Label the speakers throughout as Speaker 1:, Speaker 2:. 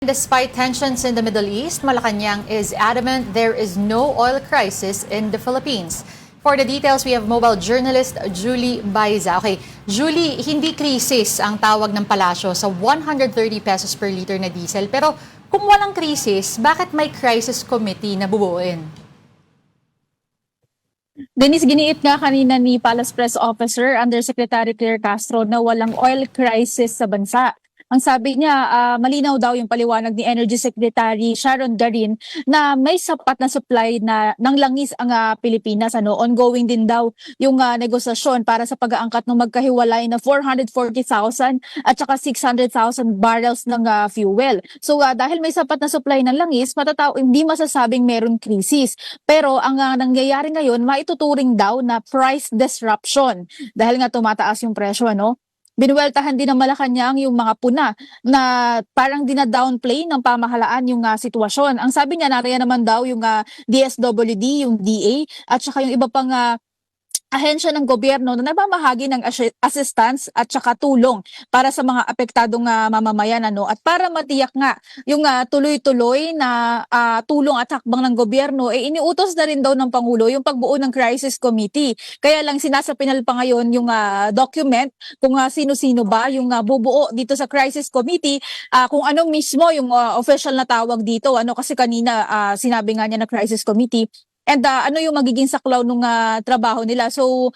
Speaker 1: Despite tensions in the Middle East, Malacanang is adamant there is no oil crisis in the Philippines. For the details, we have mobile journalist Julie Baiza. Okay, Julie, hindi krisis ang tawag ng palasyo sa 130 pesos per liter na diesel. Pero kung walang krisis, bakit may crisis committee na bubuuin?
Speaker 2: Dennis, giniit nga kanina ni Palace Press Officer Undersecretary Claire Castro na walang oil crisis sa bansa. Ang sabi niya, malinaw daw yung paliwanag ni Energy Secretary Sharon Garin na may sapat na supply ng langis ang Pilipinas. Ongoing din daw yung negosasyon para sa pag-aangkat ng magkahiwalay na 440,000 at saka 600,000 barrels ng fuel. So dahil may sapat na supply ng langis, hindi masasabing meron krisis. Pero ang nangyayari ngayon, maituturing daw na price disruption dahil nga tumataas yung presyo, Binuweltahan din ng Malacanang yung mga puna na parang dina-downplay ng pamahalaan yung sitwasyon. Ang sabi niya, nariyan naman daw yung DSWD, yung DA, at saka yung iba pang ahensya ng gobyerno na nagmamahagi ng assistance at saka tulong para sa mga apektadong mamamayan at para matiyak nga yung tuloy-tuloy na tulong at hakbang ng gobyerno iniutos na rin daw ng Pangulo yung pagbuo ng crisis committee. Kaya lang sinasapinal pa ngayon yung document kung sino-sino ba yung bubuo dito sa crisis committee, kung anong mismo yung official na tawag dito kasi kanina sinabi nga niya na crisis committee. And ano yung magiging saklaw ng trabaho nila. So,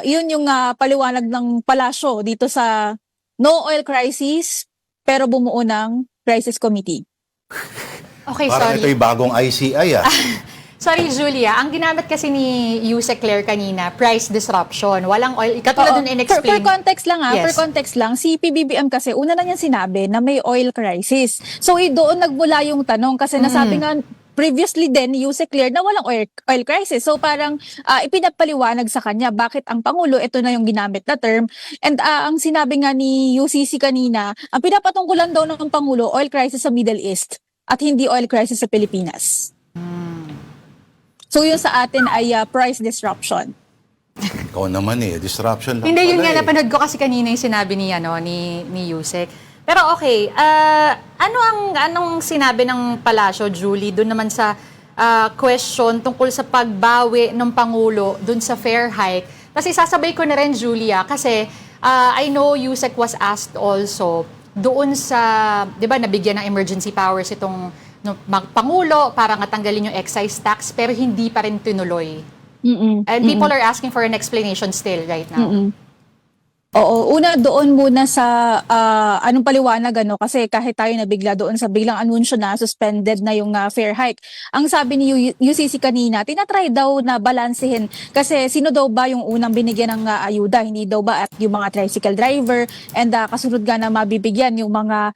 Speaker 2: yun yung paliwanag ng palasyo dito sa no oil crisis, pero bumuo ng crisis committee.
Speaker 1: Okay,
Speaker 3: Parang
Speaker 1: sorry.
Speaker 3: ito yung bagong ICI
Speaker 1: Sorry, Julia. Ang ginamit kasi ni Yusek Claire kanina, price disruption. Walang oil. Katulad dun in-explain.
Speaker 2: For context lang
Speaker 1: Yes.
Speaker 2: for context lang, si PBBM kasi una na niyan sinabi na may oil crisis. So doon nagmula yung tanong kasi nasabi nga previously din Yusek Claire na walang oil crisis. So parang ipinapaliwanag sa kanya bakit ang Pangulo ito na yung ginamit na term. And ang sinabi nga ni UCC kanina, ang pinapatungkulan daw ng Pangulo oil crisis sa Middle East at hindi oil crisis sa Pilipinas. So yun sa atin ay price disruption.
Speaker 3: Ikaw naman disruption lang
Speaker 1: Hindi, yun
Speaker 3: pala
Speaker 1: nga napanood ko kasi kanina yung sinabi ni Yusek. Pero okay, anong sinabi ng palasyo, Julie, doon naman sa question tungkol sa pagbawi ng Pangulo doon sa fare hike? Kasi sasabay ko na rin, Julia, kasi I know Yusek was asked also doon sa, di ba, nabigyan ng emergency powers itong Pangulo para nga tanggalin yung excise tax pero hindi pa rin tinuloy. And people are asking for an explanation still right now.
Speaker 2: Oo, una doon muna sa anong paliwanag kasi kahit tayo nabigla doon sa biglang anunsyo na suspended na yung fare hike. Ang sabi ni UCC kanina, tinatry daw na balansehin kasi sino daw ba yung unang binigyan ng ayuda, hindi daw ba at yung mga tricycle driver and kasunod nga na mabibigyan yung mga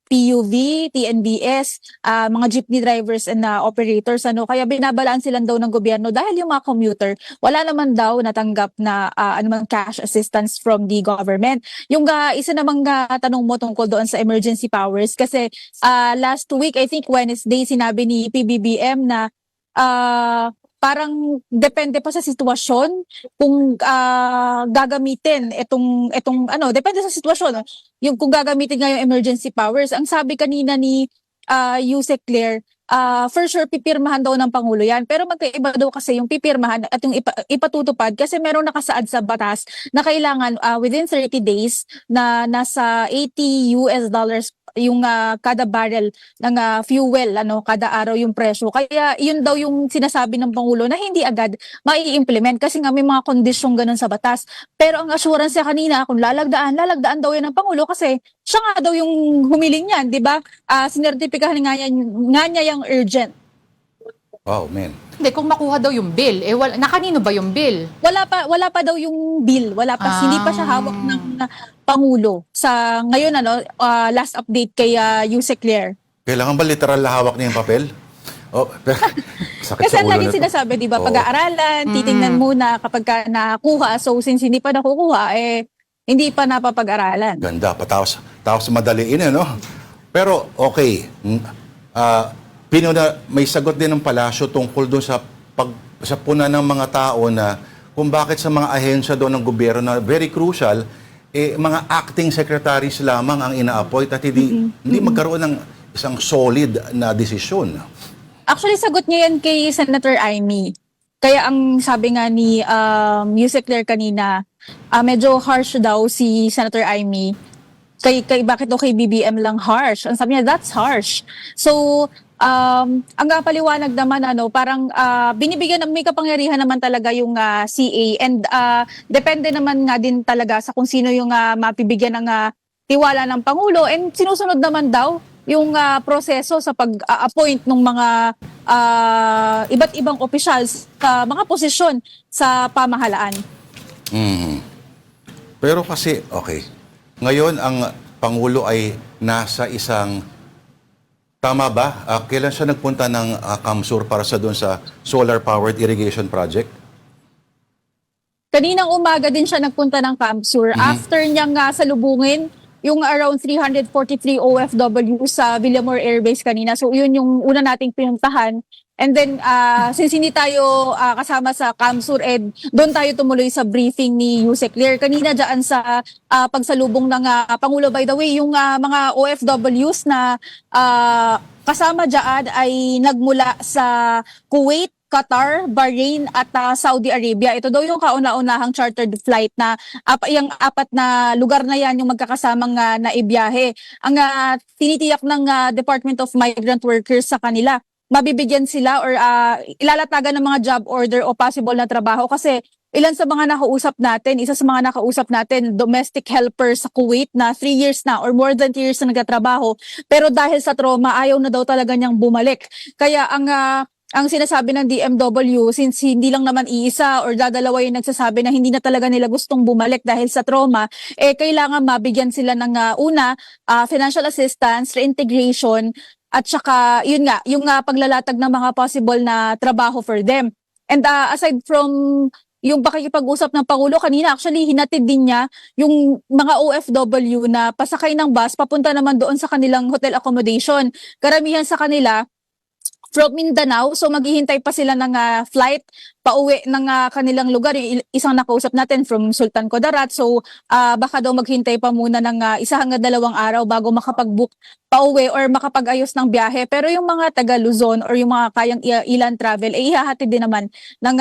Speaker 2: PUV, TNBS, mga jeepney drivers and operators kaya binabalanse lang daw ng gobyerno dahil yung mga commuter wala naman daw natanggap na anumang cash assistance from the government. Yung isa namang tanong mo tungkol doon sa emergency powers kasi last week, I think Wednesday, sinabi ni PBBM na parang depende pa sa sitwasyon kung gagamitin depende sa sitwasyon. Yung kung gagamitin nga yung emergency powers. Ang sabi kanina ni Yusek Claire, for sure pipirmahan daw ng Pangulo yan. Pero magkaiba daw kasi yung pipirmahan at yung ipatutupad kasi merong nakasaad sa batas na kailangan within 30 days na nasa $80 yung kada barrel ng fuel kada araw yung presyo. Kaya yun daw yung sinasabi ng Pangulo na hindi agad mai-implement kasi nga may mga kondisyong ganun sa batas. Pero ang assurance niya kanina kung lalagdaan daw yan ng Pangulo kasi siya nga daw yung humiling yan, di ba? Sinertipikahan nga niya yung urgent.
Speaker 3: Wow, man.
Speaker 1: Hindi, kung makuha daw yung bill, nakanino ba yung bill?
Speaker 2: Wala pa daw yung bill. Wala pa. Hindi pa siya hawak ng Pangulo. Sa ngayon, last update kay Yusek Claire.
Speaker 3: Kailangan ba literal na hawak niya yung papel? Sakit
Speaker 2: Kasi
Speaker 3: sa ulo
Speaker 2: lagi
Speaker 3: na to.
Speaker 2: sinasabi, di ba,
Speaker 3: Oo.
Speaker 2: pag-aaralan, titingnan muna kapag nakuha. So, since hindi pa nakukuha, hindi pa napapag-aralan.
Speaker 3: Ganda, tapos madaliin Pero okay, may sagot din ng palasyo tungkol doon sa puna ng mga tao na kung bakit sa mga ahensya doon ng gobyerno na very crucial, mga acting secretaries lamang ang ina-appoint at hindi magkaroon ng isang solid na desisyon.
Speaker 2: Actually, sagot niya yan kay Senator Amy. Kaya ang sabi nga ni Yusek Claire kanina, medyo harsh daw si Senator Amy. Bakit daw kay BBM lang harsh? Ang sabi niya, that's harsh. So, ang paliwanag naman, parang binibigyan may kapangyarihan naman talaga yung CA and depende naman nga din talaga sa kung sino yung mapibigyan ng tiwala ng Pangulo and sinusunod naman daw yung proseso sa pag-appoint ng mga iba't ibang officials sa mga posisyon sa pamahalaan.
Speaker 3: Pero kasi, okay, ngayon ang Pangulo ay nasa isang, tama ba? Kailan siya nagpunta ng Kamsur para doon sa solar-powered irrigation project?
Speaker 2: Kaninang umaga din siya nagpunta ng Kamsur. After niyang salubungin yung around 343 OFW sa Villamor Air Base kanina. So yun yung una nating pinuntahan. And then since hindi tayo kasama sa Kamsur, doon tayo tumuloy sa briefing ni Yusek Claire. Kanina dyan sa pagsalubong ng Pangulo, by the way, yung mga OFWs na kasama dyan ay nagmula sa Kuwait, Qatar, Bahrain at Saudi Arabia. Ito daw yung kauna-unahang chartered flight na yung 4 na lugar na yan yung magkakasamang naibiyahe. Ang tinitiyak ng Department of Migrant Workers sa kanila, mabibigyan sila or ilalatagan ng mga job order o possible na trabaho kasi isa sa mga nakausap natin, domestic helper sa Kuwait na 3 years na or more than 3 years na nagtatrabaho. Pero dahil sa trauma, ayaw na daw talaga niyang bumalik. Kaya ang sinasabi ng DMW, since hindi lang naman iisa or dadalawa yung nagsasabi na hindi na talaga nila gustong bumalik dahil sa trauma, kailangan mabigyan sila ng financial assistance, reintegration, at saka yun nga, yung paglalatag ng mga possible na trabaho for them. And aside from yung pakikipag-usap ng Pangulo, kanina actually hinatid din niya yung mga OFW na pasakay ng bus papunta naman doon sa kanilang hotel accommodation. Karamihan sa kanila from Mindanao, so maghihintay pa sila ng flight pauwi ng kanilang lugar. Yung isang nakausap natin from Sultan Kudarat, so baka daw maghintay pa muna ng 1 hanggang 2 araw bago makapag-book pauwi or makapag-ayos ng biyahe. Pero yung mga taga Luzon or yung mga kayang ilan travel, ihahatid din naman ng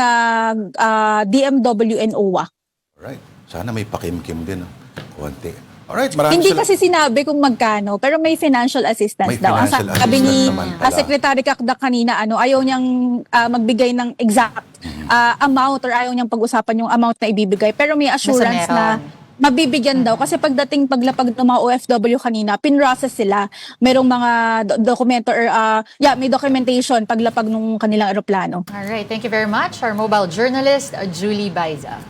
Speaker 2: DMW and OWA.
Speaker 3: Alright. Sana may pakimkim din. Konti. Alright, maraming
Speaker 2: Hindi kasi sinabi kung magkano, pero may financial assistance
Speaker 3: May
Speaker 2: daw. Ang
Speaker 3: financial
Speaker 2: sabi ni
Speaker 3: assistance naman pala.
Speaker 2: Secretary Kakdak kanina, ayaw niyang magbigay ng exact amount or ayaw niyang pag-usapan yung amount na ibibigay. Pero may assurance na mabibigyan daw. Kasi paglapag ng mga OFW kanina, pinrocess sila. Merong mga dokumento or may documentation paglapag ng kanilang eroplano.
Speaker 1: Alright, thank you very much. Our mobile journalist, Julie Baiza.